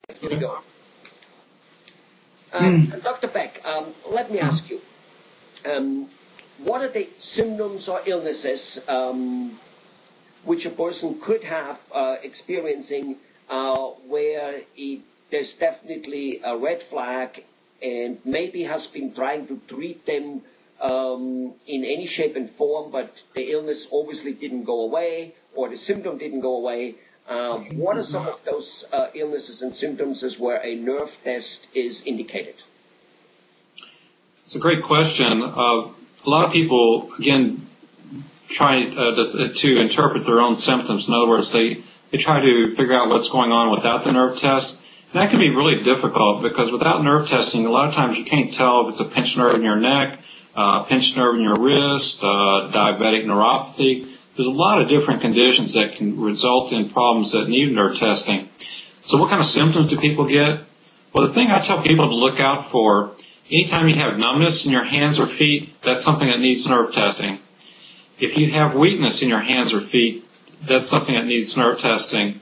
Here we go. Dr. Beck, let me ask you, what are the symptoms or illnesses which a person could have experiencing where there's definitely a red flag and maybe has been trying to treat them in any shape and form, but the illness obviously didn't go away or the symptom didn't go away? What are some of those illnesses and symptoms where a nerve test is indicated? It's a great question. A lot of people, again, try to interpret their own symptoms. In other words, they try to figure out what's going on without the nerve test. And that can be really difficult because without nerve testing, a lot of times you can't tell if it's a pinched nerve in your neck, pinched nerve in your wrist, diabetic neuropathy. There's a lot of different conditions that can result in problems that need nerve testing. So what kind of symptoms do people get? Well, the thing I tell people to look out for, anytime you have numbness in your hands or feet, that's something that needs nerve testing. If you have weakness in your hands or feet, that's something that needs nerve testing.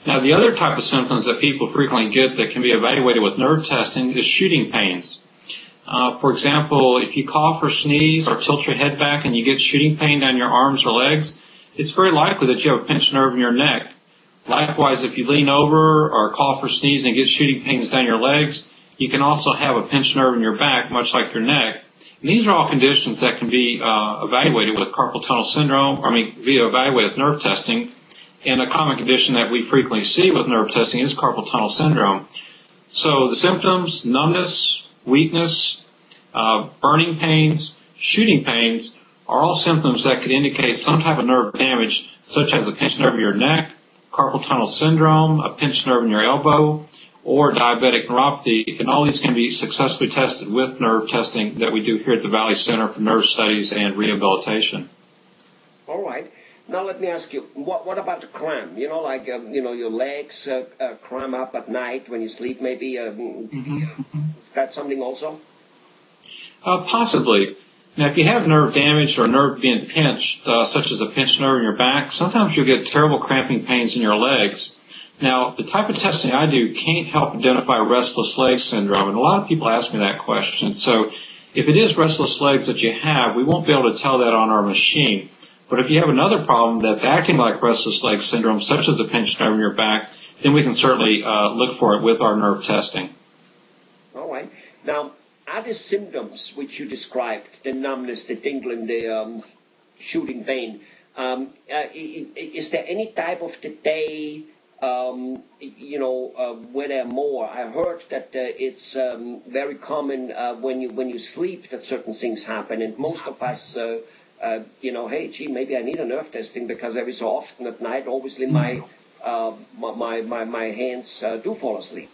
Now, the other type of symptoms that people frequently get that can be evaluated with nerve testing is shooting pains. For example, if you cough or sneeze or tilt your head back and you get shooting pain down your arms or legs, it's very likely that you have a pinched nerve in your neck. Likewise, if you lean over or cough or sneeze and get shooting pains down your legs, you can also have a pinched nerve in your back, much like your neck. And these are all conditions that can be evaluated with carpal tunnel syndrome, be evaluated with nerve testing. And a common condition that we frequently see with nerve testing is carpal tunnel syndrome. So the symptoms, numbness, weakness, burning pains, shooting pains are all symptoms that could indicate some type of nerve damage, such as a pinched nerve in your neck, carpal tunnel syndrome, a pinched nerve in your elbow, or diabetic neuropathy. And all these can be successfully tested with nerve testing that we do here at the Valley Center for Nerve Studies and Rehabilitation. All right. Now let me ask you, what about the cramp? You know, like, your legs cramp up at night when you sleep, maybe? Is that something also? Possibly. Now, if you have nerve damage or nerve being pinched, such as a pinched nerve in your back, sometimes you'll get terrible cramping pains in your legs. Now, the type of testing I do can't help identify restless leg syndrome, and a lot of people ask me that question. So if it is restless legs that you have, we won't be able to tell that on our machine. But if you have another problem that's acting like restless leg syndrome, such as a pinched nerve in your back, then we can certainly look for it with our nerve testing. All right. Now, are the symptoms which you described, the numbness, the tingling, the shooting pain, is there any type of the day, where there are more? I heard that it's very common when you sleep that certain things happen, and most of us hey, gee, maybe I need a nerve testing because every so often at night, obviously my hands do fall asleep.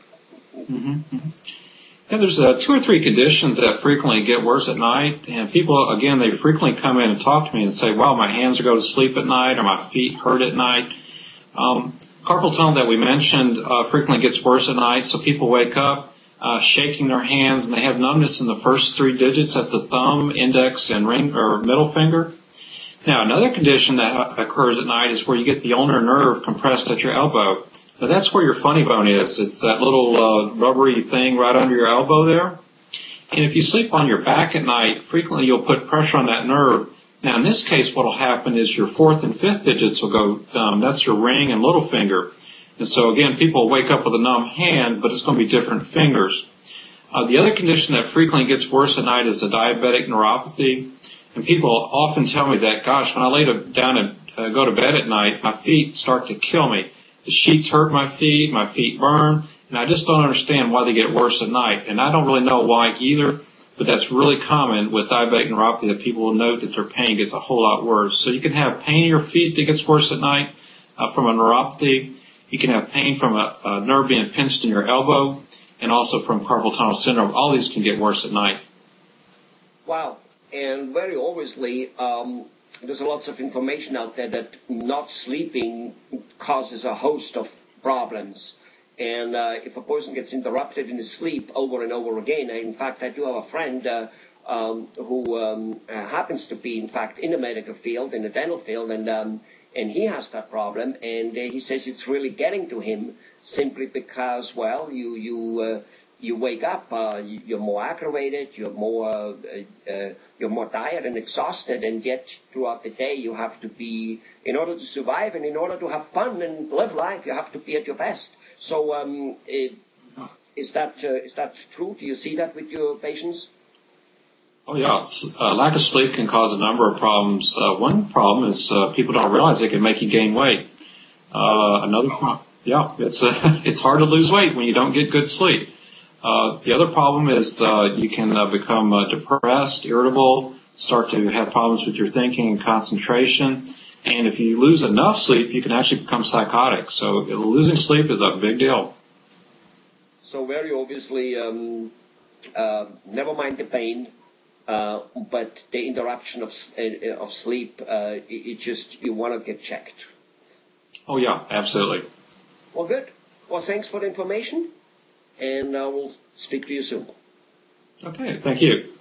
Yeah, there's 2 or 3 conditions that frequently get worse at night, and people, again, they frequently come in and talk to me and say, wow, my hands go to sleep at night or my feet hurt at night. Carpal tunnel that we mentioned frequently gets worse at night, so people wake up shaking their hands, and they have numbness in the first 3 digits. That's the thumb, index, and ring or middle finger. Now, another condition that occurs at night is where you get the ulnar nerve compressed at your elbow. Now, that's where your funny bone is. It's that little rubbery thing right under your elbow there. And if you sleep on your back at night, frequently you'll put pressure on that nerve. Now, in this case, what will happen is your 4th and 5th digits will go numb. That's your ring and little finger. And so, again, people wake up with a numb hand, but it's going to be different fingers. The other condition that frequently gets worse at night is a diabetic neuropathy. And people often tell me that, gosh, when I lay down and go to bed at night, my feet start to kill me. The sheets hurt my feet burn, and I just don't understand why they get worse at night. And I don't really know why either, but that's really common with diabetic neuropathy, that people will note that their pain gets a whole lot worse. So you can have pain in your feet that gets worse at night from a neuropathy. You can have pain from a nerve being pinched in your elbow, and also from carpal tunnel syndrome. All these can get worse at night. Wow. And very obviously, there's lots of information out there that not sleeping causes a host of problems. And if a person gets interrupted in his sleep over and over again, in fact, I do have a friend who happens to be, in fact, in the medical field, in the dental field, and and he has that problem, and he says it's really getting to him simply because, well, you wake up, you're more aggravated, you're more tired and exhausted, and yet throughout the day you have to be, in order to survive and in order to have fun and live life, you have to be at your best. So is that true? Do you see that with your patients? Oh yeah, lack of sleep can cause a number of problems. One problem is people don't realize it can make you gain weight. Another problem, yeah, it's hard to lose weight when you don't get good sleep. The other problem is you can become depressed, irritable, start to have problems with your thinking and concentration. And if you lose enough sleep, you can actually become psychotic. So losing sleep is a big deal. So very obviously, never mind the pain, but the interruption of sleep, you want to get checked. Oh yeah, absolutely. Well, good. Well, thanks for the information, and I will speak to you soon. Okay, thank you.